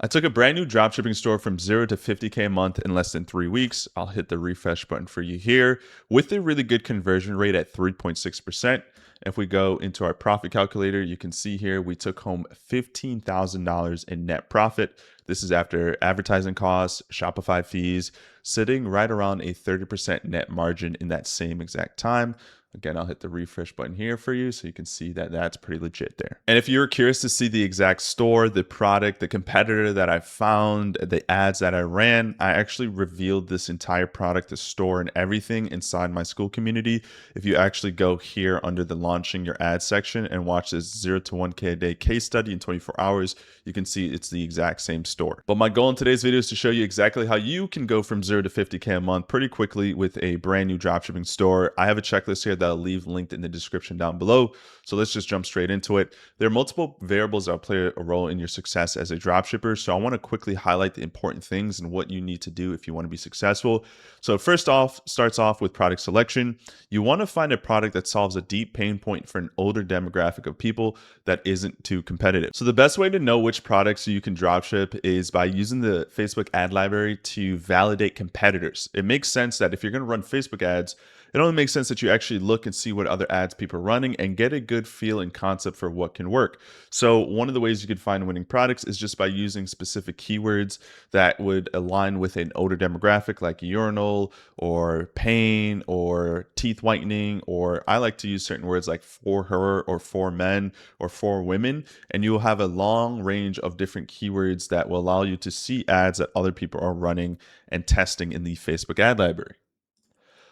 I took a brand new dropshipping store from 0 to 50K a month in less than 3 weeks. I'll hit the refresh button for you here with a really good conversion rate at 3.6%. If we go into our profit calculator, you can see here we took home $15,000 in net profit. This is after advertising costs, Shopify fees, sitting right around a 30% net margin in that same exact time. Again, I'll hit the refresh button here for you so you can see that that's pretty legit there. And if you're curious to see the exact store, the product, the competitor that I found, the ads that I ran, I actually revealed this entire product, the store and everything inside my school community. If you actually go here under the launching your ad section and watch this 0 to 1K a day case study in 24 hours, you can see it's the exact same store. But my goal in today's video is to show you exactly how you can go from 0 to 50K a month pretty quickly with a brand new dropshipping store. I have a checklist here that I'll leave linked in the description down below. So let's just jump straight into it. There are multiple variables that will play a role in your success as a dropshipper. So I want to quickly highlight the important things and what you need to do if you want to be successful. So first off, starts off with product selection. You want to find a product that solves a deep pain point for an older demographic of people that isn't too competitive. So the best way to know which products you can dropship is by using the Facebook ad library to validate competitors. It makes sense that if you're going to run Facebook ads, it only makes sense that you actually look and see what other ads people are running and get a good feel and concept for what can work. So one of the ways you could find winning products is just by using specific keywords that would align with an older demographic like urinal or pain or teeth whitening, or I like to use certain words like for her or for men or for women. And you will have a long range of different keywords that will allow you to see ads that other people are running and testing in the Facebook ad library.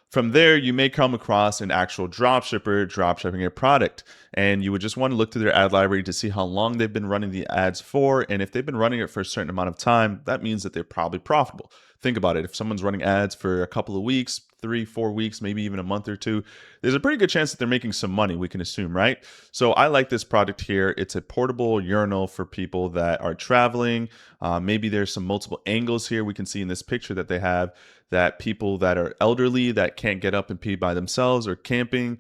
From there, you may come across an actual dropshipper dropshipping a product, and you would just want to look through their ad library to see how long they've been running the ads for. And if they've been running it for a certain amount of time, that means that they're probably profitable. Think about it. If someone's running ads for a couple of weeks, 3-4 weeks, maybe even a month or two, there's a pretty good chance that they're making some money, we can assume, right? So I like this product here. It's a portable urinal for people that are traveling. Maybe there's some multiple angles here we can see in this picture that they have, that people that are elderly that can't get up and pee by themselves or camping.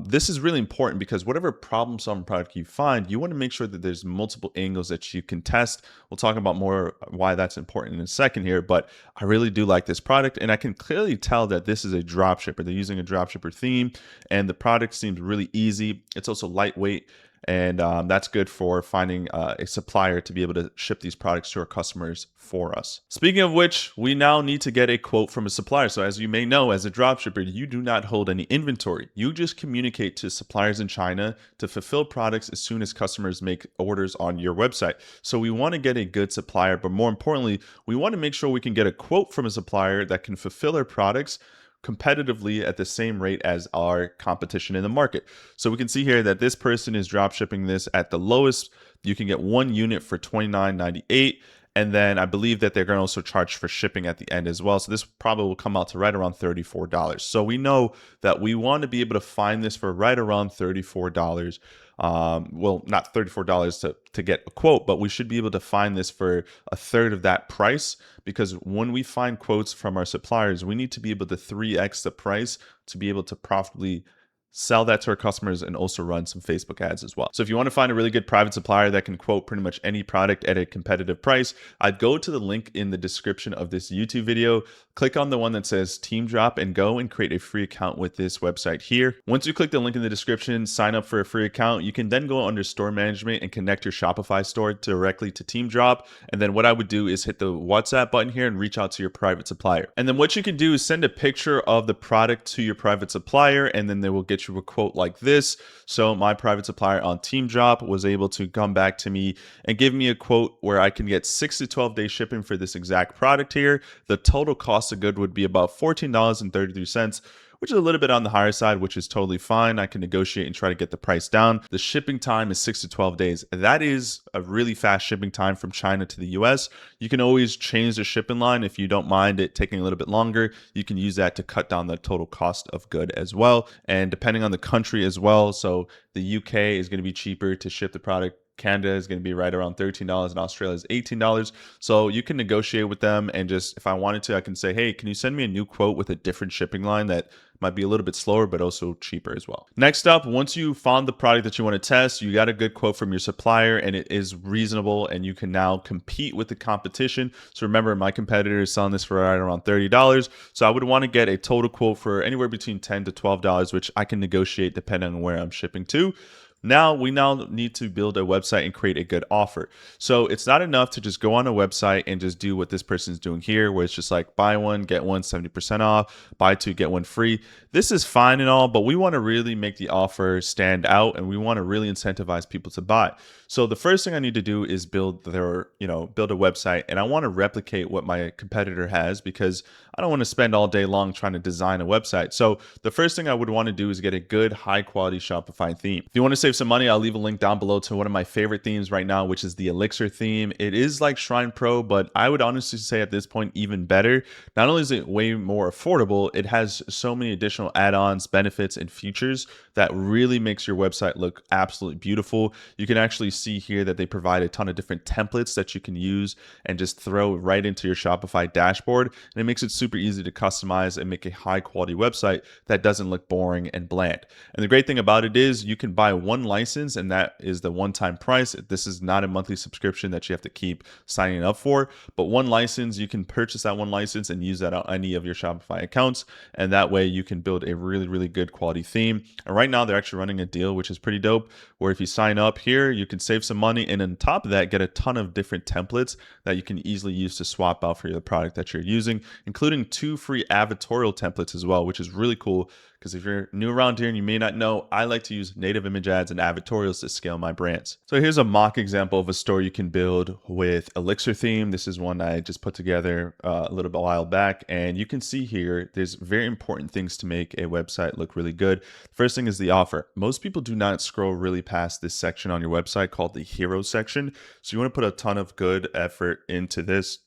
This is really important because whatever problem solving product you find, you want to make sure that there's multiple angles that you can test. We'll talk about more why that's important in a second here, but I really do like this product, and I can clearly tell that this is a dropshipper. They're using a dropshipper theme, and the product seems really easy. It's also lightweight. And that's good for finding a supplier to be able to ship these products to our customers for us. Speaking of which, we now need to get a quote from a supplier. So as you may know, as a dropshipper, you do not hold any inventory. You just communicate to suppliers in China to fulfill products as soon as customers make orders on your website. So we want to get a good supplier, but more importantly, we want to make sure we can get a quote from a supplier that can fulfill our products competitively at the same rate as our competition in the market. So we can see here that this person is drop shipping this at the lowest. You can get one unit for $29.98. And then I believe that they're going to also charge for shipping at the end as well. So this probably will come out to right around $34. So we know that we want to be able to find this for right around $34. Well, not $34 to get a quote, but we should be able to find this for a third of that price, because when we find quotes from our suppliers, we need to be able to 3x the price to be able to profitably sell that to our customers and also run some Facebook ads as well. So if you want to find a really good private supplier that can quote pretty much any product at a competitive price, I'd go to the link in the description of this YouTube video, click on the one that says Team Drop, and go and create a free account with this website here. Once you click the link in the description, sign up for a free account, you can then go under store management and connect your Shopify store directly to Team Drop. And then what I would do is hit the WhatsApp button here and reach out to your private supplier. And then what you can do is send a picture of the product to your private supplier, and then they will get you a quote like this. So my private supplier on Team Drop was able to come back to me and give me a quote where I can get 6 to 12 day shipping for this exact product here. The total cost of good would be about $14.33, which is a little bit on the higher side, which is totally fine. I can negotiate and try to get the price down. The shipping time is 6 to 12 days. That is a really fast shipping time from China to the US. You can always change the shipping line if you don't mind it taking a little bit longer. You can use that to cut down the total cost of good as well. And depending on the country as well, so the UK is going to be cheaper to ship the product. Canada is going to be right around $13 and Australia is $18. So you can negotiate with them, and just if I wanted to, I can say, hey, can you send me a new quote with a different shipping line that Might be a little bit slower, but also cheaper as well. Next up, once you found the product that you want to test, you got a good quote from your supplier and it is reasonable and you can now compete with the competition. So remember, my competitor is selling this for right around $30. So I would want to get a total quote for anywhere between $10 to $12, which I can negotiate depending on where I'm shipping to. Now we need to build a website and create a good offer. So it's not enough to just go on a website and just do what this person's doing here, where it's just like buy one, get one 70% off, buy two, get one free. This is fine and all, but we want to really make the offer stand out and we want to really incentivize people to buy. So the first thing I need to do is build a website, and I want to replicate what my competitor has because I don't want to spend all day long trying to design a website. So the first thing I would want to do is get a good high quality Shopify theme. If you want to save some money, I'll leave a link down below to one of my favorite themes right now, which is the Elixir theme. It is like Shrine Pro, but I would honestly say at this point even better. Not only is it way more affordable, it has so many additional add-ons, benefits, and features that really makes your website look absolutely beautiful. You can actually see here that they provide a ton of different templates that you can use and just throw right into your Shopify dashboard. And it makes it super easy to customize and make a high quality website that doesn't look boring and bland. And the great thing about it is you can buy one license and that is the one-time price. This is not a monthly subscription that you have to keep signing up for, but one license, you can purchase that one license and use that on any of your Shopify accounts. And that way you can build a really, really good quality theme. And right now they're actually running a deal, which is pretty dope, where if you sign up here, you can save some money. And on top of that, get a ton of different templates that you can easily use to swap out for the product that you're using, including 2 free avatorial templates as well, which is really cool. Because if you're new around here and you may not know, I like to use native image ads and avatorials to scale my brands. So here's a mock example of a store you can build with Elixir theme. This is one I just put together a little bit while back. And you can see here, there's very important things to make a website look really good. First thing is the offer. Most people do not scroll really past this section on your website called the hero section. So you want to put a ton of good effort into this.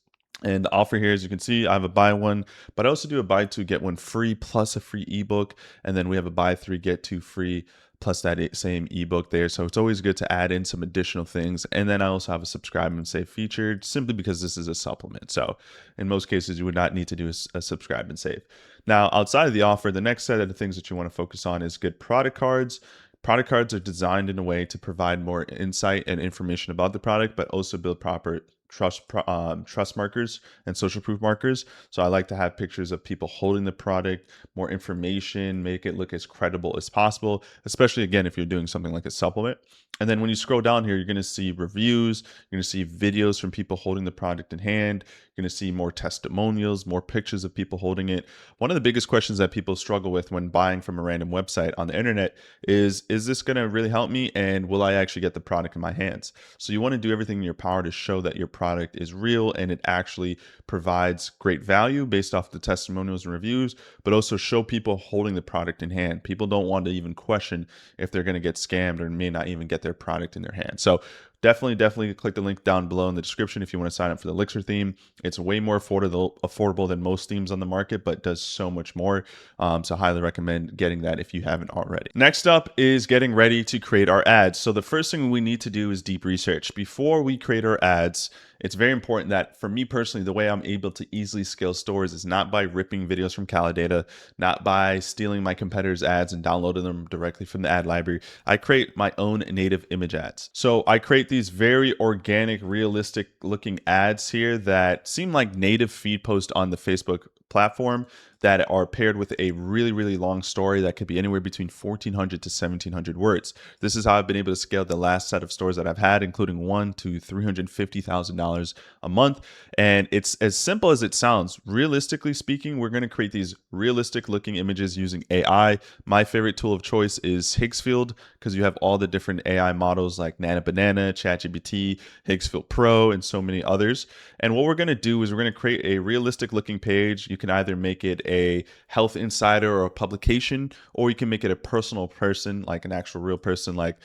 And the offer here, as you can see, I have a buy one, but I also do a buy two, get one free plus a free ebook. And then we have a buy three, get two free plus that same ebook there. So it's always good to add in some additional things. And then I also have a subscribe and save feature simply because this is a supplement. So in most cases, you would not need to do a subscribe and save. Now, outside of the offer, the next set of the things that you want to focus on is good product cards. Product cards are designed in a way to provide more insight and information about the product, but also build proper trust markers and social proof markers. So I like to have pictures of people holding the product, more information, make it look as credible as possible, especially again, if you're doing something like a supplement. And then when you scroll down here, you're going to see reviews, you're going to see videos from people holding the product in hand, you're going to see more testimonials, more pictures of people holding it. One of the biggest questions that people struggle with when buying from a random website on the internet is this going to really help me? And will I actually get the product in my hands? So you want to do everything in your power to show that your product is real and it actually provides great value based off the testimonials and reviews, but also show people holding the product in hand. People don't want to even question if they're going to get scammed or may not even get their product in their hand. So definitely click the link down below in the description if you want to sign up for the Elixir theme. It's way more affordable than most themes on the market, but does so much more. So highly recommend getting that if you haven't already. Next up is getting ready to create our ads. So the first thing we need to do is deep research. Before we create our ads, it's very important that for me personally, the way I'm able to easily scale stores is not by ripping videos from Calidata, not by stealing my competitors' ads and downloading them directly from the ad library. I create my own native image ads. So I create these very organic, realistic looking ads here that seem like native feed posts on the Facebook platform that are paired with a really, really long story that could be anywhere between 1,400 to 1,700 words. This is how I've been able to scale the last set of stores that I've had, including $1 to $350,000 a month. And it's as simple as it sounds. Realistically speaking, we're going to create these realistic looking images using AI. My favorite tool of choice is Higgsfield because you have all the different AI models like Nana Banana, ChatGPT, Higgsfield Pro, and so many others. And what we're going to do is we're going to create a realistic looking page. You can either make it a health insider or a publication, or you can make it a personal person, like an actual real person, like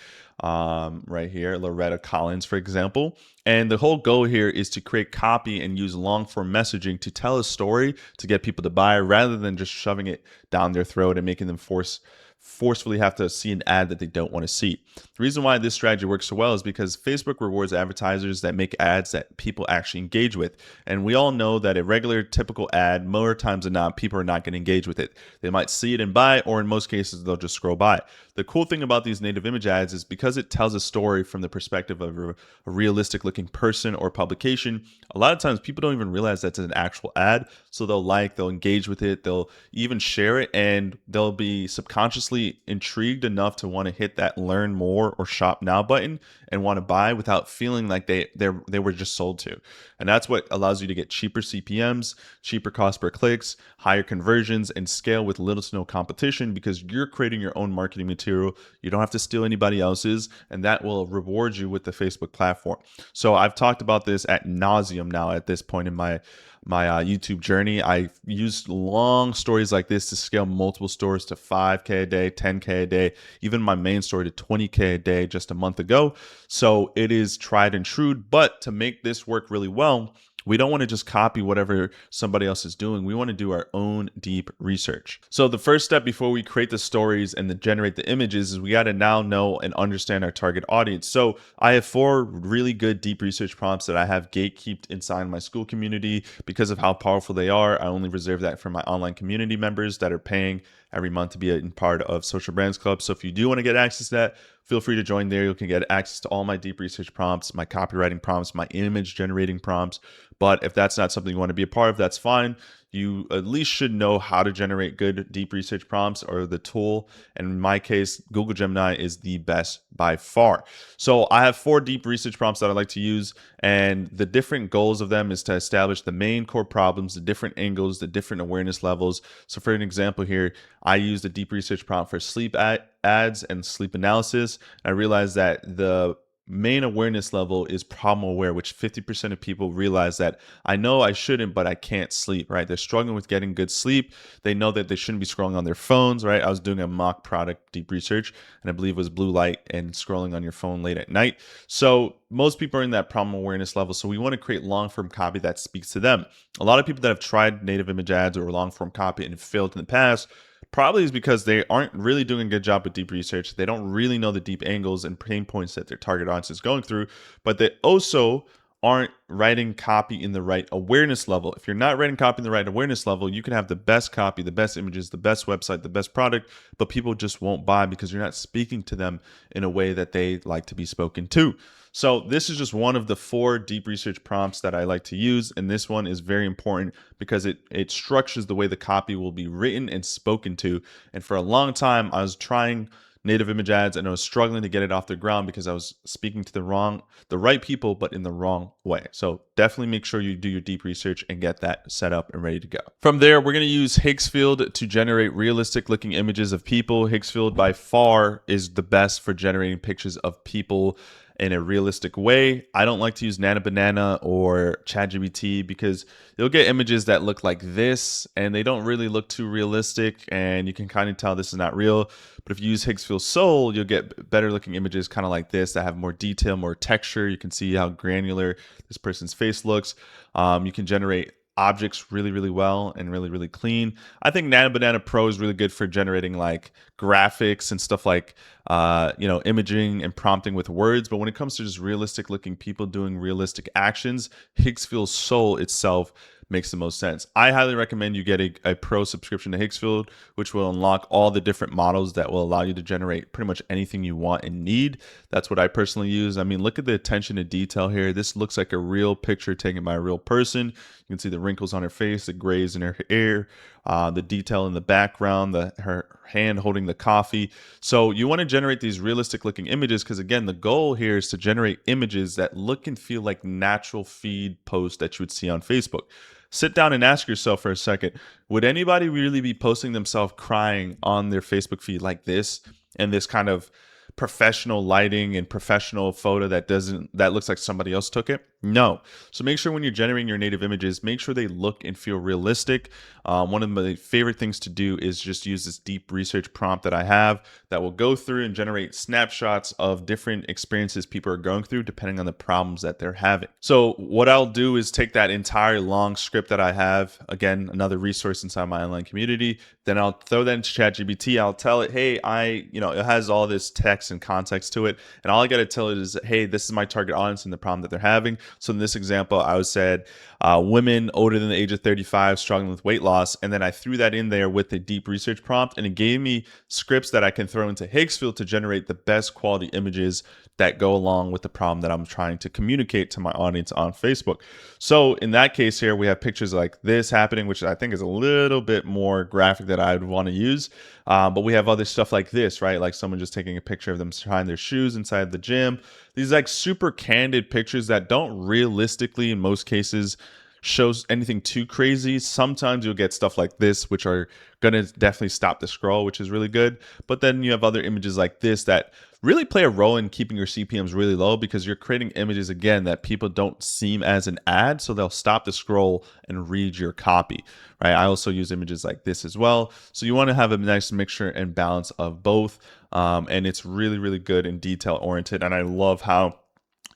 right here, Loretta Collins, for example. And the whole goal here is to create copy and use long form messaging to tell a story to get people to buy rather than just shoving it down their throat and making them force forcefully have to see an ad that they don't want to see. The reason why this strategy works so well is because Facebook rewards advertisers that make ads that people actually engage with. And we all know that a regular typical ad, more times than not, people are not going to engage with it. They might see it and buy, or in most cases, they'll just scroll by. The cool thing about these native image ads is because it tells a story from the perspective of a realistic looking person or publication, a lot of times people don't even realize that's an actual ad. So they'll engage with it, they'll even share it, and they'll be subconsciously intrigued enough to want to hit that learn more or shop now button and want to buy without feeling like they were just sold to. And that's what allows you to get cheaper CPMs, cheaper cost per clicks, higher conversions, and scale with little to no competition because you're creating your own marketing material. You don't have to steal anybody else's, and that will reward you with the Facebook platform. So I've talked about this ad nauseum now at this point in my YouTube journey. I used long stories like this to scale multiple stores to 5K a day, 10K a day, even my main store to 20K a day just a month ago. So it is tried and true, but to make this work really well, we don't want to just copy whatever somebody else is doing. We want to do our own deep research. So the first step before we create the stories and then generate the images is we got to now know and understand our target audience. So I have 4 really good deep research prompts that I have gatekeeped inside my school community because of how powerful they are. I only reserve that for my online community members that are paying every month to be a part of Social Brands Club. So if you do want to get access to that, feel free to join there. You can get access to all my deep research prompts, my copywriting prompts, my image generating prompts. But if that's not something you want to be a part of, that's fine. You at least should know how to generate good deep research prompts or the tool. And in my case, Google Gemini is the best by far. So I have 4 deep research prompts that I like to use. And the different goals of them is to establish the main core problems, the different angles, the different awareness levels. So for an example here, I used a deep research prompt for sleep ads and sleep analysis. I realized that the main awareness level is problem aware, which 50% of people realize that I know I shouldn't, but I can't sleep, right? They're struggling with getting good sleep. They know that they shouldn't be scrolling on their phones, right? I was doing a mock product deep research, and I believe it was blue light and scrolling on your phone late at night. So most people are in that problem awareness level. So we want to create long form copy that speaks to them. A lot of people that have tried native image ads or long form copy and failed in the past probably is because they aren't really doing a good job with deep research. They don't really know the deep angles and pain points that their target audience is going through, but they also aren't writing copy in the right awareness level. If you're not writing copy in the right awareness level, you can have the best copy, the best images, the best website, the best product, but people just won't buy because you're not speaking to them in a way that they like to be spoken to. So this is just one of the 4 deep research prompts that I like to use. And this one is very important because it structures the way the copy will be written and spoken to. And for a long time, I was trying native image ads and I was struggling to get it off the ground because I was speaking to the right people, but in the wrong way. So definitely make sure you do your deep research and get that set up and ready to go. From there, we're going to use Higgsfield to generate realistic looking images of people. Higgsfield by far is the best for generating pictures of people in a realistic way. I don't like to use Nana Banana or ChatGPT because you'll get images that look like this and they don't really look too realistic and you can kind of tell this is not real. But if you use Higgsfield Soul, you'll get better looking images kind of like this that have more detail, more texture. You can see how granular this person's face looks. You can generate objects really, really well and really, really clean. I think Nana Banana Pro is really good for generating like graphics and stuff like, imaging and prompting with words. But when it comes to just realistic looking people doing realistic actions, Higgsfield Soul itself makes the most sense. I highly recommend you get a pro subscription to Higgsfield, which will unlock all the different models that will allow you to generate pretty much anything you want and need. That's what I personally use. I mean, look at the attention to detail here. This looks like a real picture taken by a real person. You can see the wrinkles on her face, the grays in her hair, the detail in the background, her hand holding the coffee. So you want to generate these realistic looking images because, again, the goal here is to generate images that look and feel like natural feed posts that you would see on Facebook. Sit down and ask yourself for a second, would anybody really be posting themselves crying on their Facebook feed like this and this kind of professional lighting and professional photo that looks like somebody else took it? No. So make sure when you're generating your native images, make sure they look and feel realistic. One of my favorite things to do is just use this deep research prompt that I have that will go through and generate snapshots of different experiences people are going through depending on the problems that they're having. So what I'll do is take that entire long script that I have, again, another resource inside my online community, then I'll throw that into ChatGPT. I'll tell it, hey, it has all this text and context to it. And all I got to tell it is, hey, this is my target audience and the problem that they're having. So in this example, I said women older than the age of 35 struggling with weight loss. And then I threw that in there with a deep research prompt, and it gave me scripts that I can throw into Higgsfield to generate the best quality images that go along with the problem that I'm trying to communicate to my audience on Facebook. So in that case here, we have pictures like this happening, which I think is a little bit more graphic that I would want to use. But we have other stuff like this, right? Like someone just taking a picture of them trying their shoes inside the gym. These like super candid pictures that don't realistically, in most cases, shows anything too crazy. Sometimes you'll get stuff like this, which are going to definitely stop the scroll, which is really good. But then you have other images like this that really play a role in keeping your CPMs really low, because you're creating images, again, that people don't seem as an ad, so they'll stop the scroll and read your copy, right? I also use images like this as well. So you want to have a nice mixture and balance of both. And it's really, really good and detail oriented. And I love how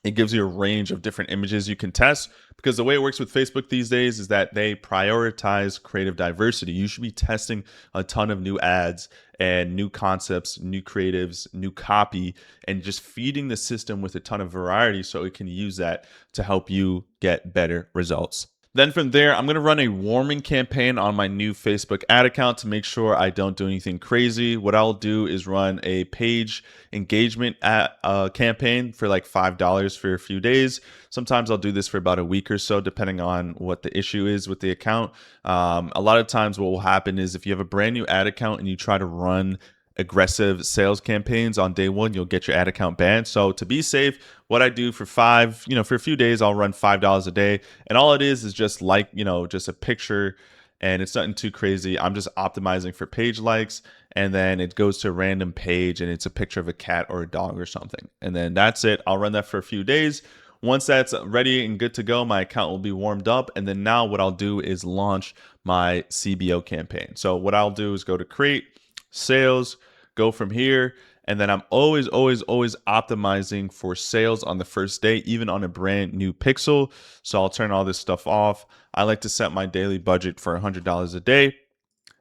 it gives you a range of different images you can test, because the way it works with Facebook these days is that they prioritize creative diversity. You should be testing a ton of new ads and new concepts, new creatives, new copy, and just feeding the system with a ton of variety so it can use that to help you get better results. Then from there, I'm going to run a warming campaign on my new Facebook ad account to make sure I don't do anything crazy. What I'll do is run a page engagement campaign for like $5 for a few days. Sometimes I'll do this for about a week or so, depending on what the issue is with the account. A lot of times what will happen is if you have a brand new ad account and you try to run aggressive sales campaigns on day one, you'll get your ad account banned. So to be safe, what I do for for a few days, I'll run $5 a day. And all it is just just a picture, and it's nothing too crazy. I'm just optimizing for page likes, and then it goes to a random page and it's a picture of a cat or a dog or something. And then that's it. I'll run that for a few days. Once that's ready and good to go, my account will be warmed up. And then now what I'll do is launch my CBO campaign. So what I'll do is go to create, sales, go from here. And then I'm always optimizing for sales on the first day, even on a brand new pixel. So I'll turn all this stuff off. I like to set my daily budget for $100 a day.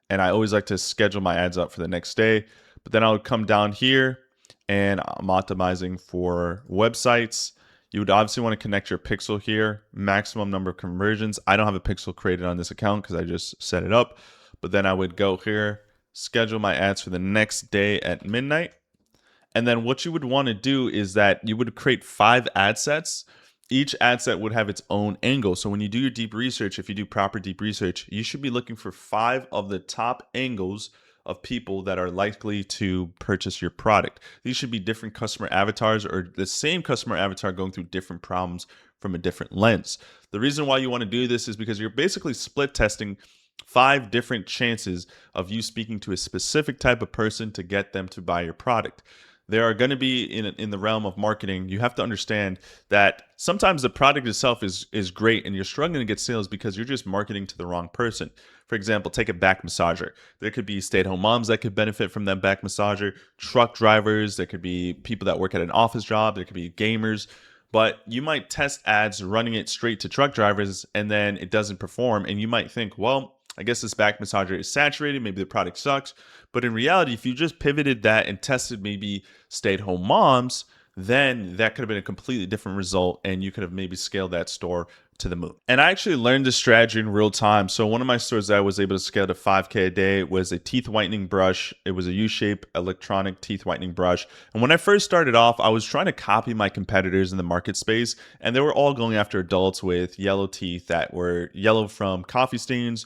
And I always like to schedule my ads up for the next day. But then I'll come down here and I'm optimizing for websites. You would obviously want to connect your pixel here, maximum number of conversions. I don't have a pixel created on this account because I just set it up. But then I would go here, schedule my ads for the next day at midnight. And then what you would want to do is that you would create 5 ad sets. Each ad set would have its own angle. So when you do your deep research, if you do proper deep research, you should be looking for 5 of the top angles of people that are likely to purchase your product. These should be different customer avatars or the same customer avatar going through different problems from a different lens. The reason why you want to do this is because you're basically split testing 5 different chances of you speaking to a specific type of person to get them to buy your product. There are going to be in the realm of marketing, you have to understand that sometimes the product itself is great and you're struggling to get sales because you're just marketing to the wrong person. For example, take a back massager. There could be stay-at-home moms that could benefit from that back massager, truck drivers, there could be people that work at an office job, there could be gamers. But you might test ads running it straight to truck drivers and then it doesn't perform. And you might think, well, I guess this back massager is saturated. Maybe the product sucks. But in reality, if you just pivoted that and tested maybe stay-at-home moms, then that could have been a completely different result. And you could have maybe scaled that store to the moon. And I actually learned this strategy in real time. So one of my stores that I was able to scale to 5K a day was a teeth whitening brush. It was a U-shaped electronic teeth whitening brush. And when I first started off, I was trying to copy my competitors in the market space. And they were all going after adults with yellow teeth that were yellow from coffee stains,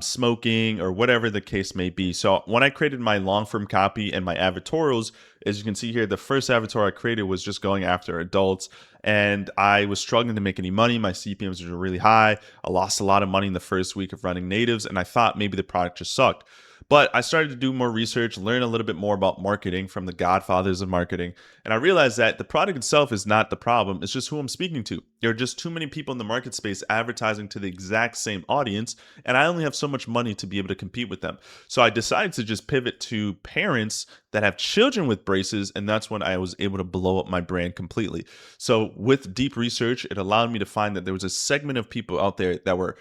smoking, or whatever the case may be. So when I created my long form copy and my avatorials, as you can see here, the first avatar I created was just going after adults, and I was struggling to make any money. My CPMs were really high. I lost a lot of money in the first week of running natives, and I thought maybe the product just sucked. But I started to do more research, learn a little bit more about marketing from the godfathers of marketing. And I realized that the product itself is not the problem. It's just who I'm speaking to. There are just too many people in the market space advertising to the exact same audience. And I only have so much money to be able to compete with them. So I decided to just pivot to parents that have children with braces. And that's when I was able to blow up my brand completely. So with deep research, it allowed me to find that there was a segment of people out there that were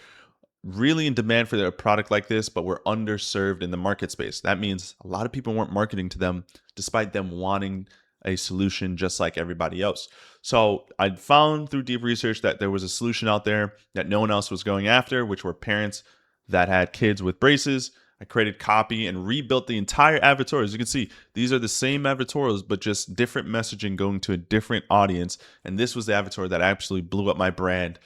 really in demand for their product like this, but were underserved in the market space. That means a lot of people weren't marketing to them despite them wanting a solution just like everybody else. So I found through deep research that there was a solution out there that no one else was going after, which were parents that had kids with braces. I created copy and rebuilt the entire avatar. As you can see, these are the same avatars, but just different messaging going to a different audience. And this was the avatar that actually blew up my brand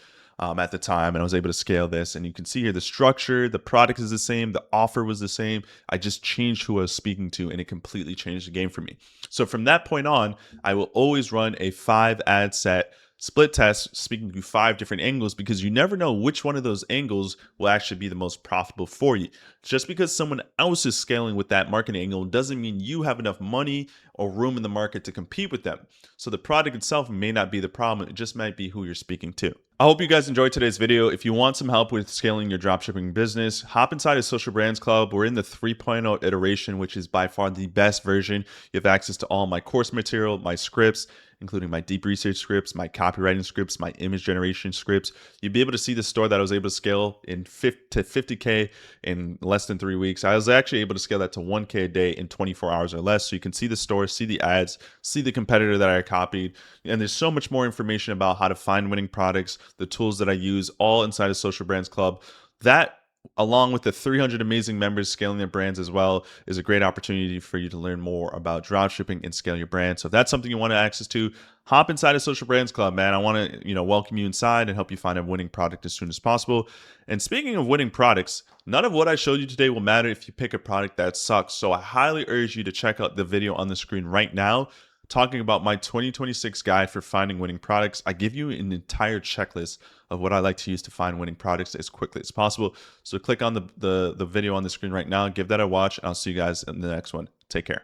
at the time, and I was able to scale this. And you can see here the structure, the product is the same, the offer was the same. I just changed who I was speaking to, and it completely changed the game for me. So from that point on, I will always run a 5 ad set split test, speaking to 5 different angles, because you never know which one of those angles will actually be the most profitable for you. Just because someone else is scaling with that marketing angle doesn't mean you have enough money or room in the market to compete with them. So the product itself may not be the problem. It just might be who you're speaking to. I hope you guys enjoyed today's video. If you want some help with scaling your dropshipping business, hop inside a Social Brands Club. We're in the 3.0 iteration, which is by far the best version. You have access to all my course material, my scripts, including my deep research scripts, my copywriting scripts, my image generation scripts. You'll be able to see the store that I was able to scale to 50K in less than 3 weeks. I was actually able to scale that to 1K a day in 24 hours or less. So you can see the store, see the ads, see the competitor that I copied. And there's so much more information about how to find winning products, the tools that I use, all inside of Social Brands Club. That, along with the 300 amazing members scaling their brands as well, is a great opportunity for you to learn more about dropshipping and scale your brand. So if that's something you want access to, hop inside a Social Brands Club, man. I want to, welcome you inside and help you find a winning product as soon as possible. And speaking of winning products, none of what I showed you today will matter if you pick a product that sucks. So I highly urge you to check out the video on the screen right now, talking about my 2026 guide for finding winning products. I give you an entire checklist of what I like to use to find winning products as quickly as possible. So click on the video on the screen right now, give that a watch, and I'll see you guys in the next one. Take care.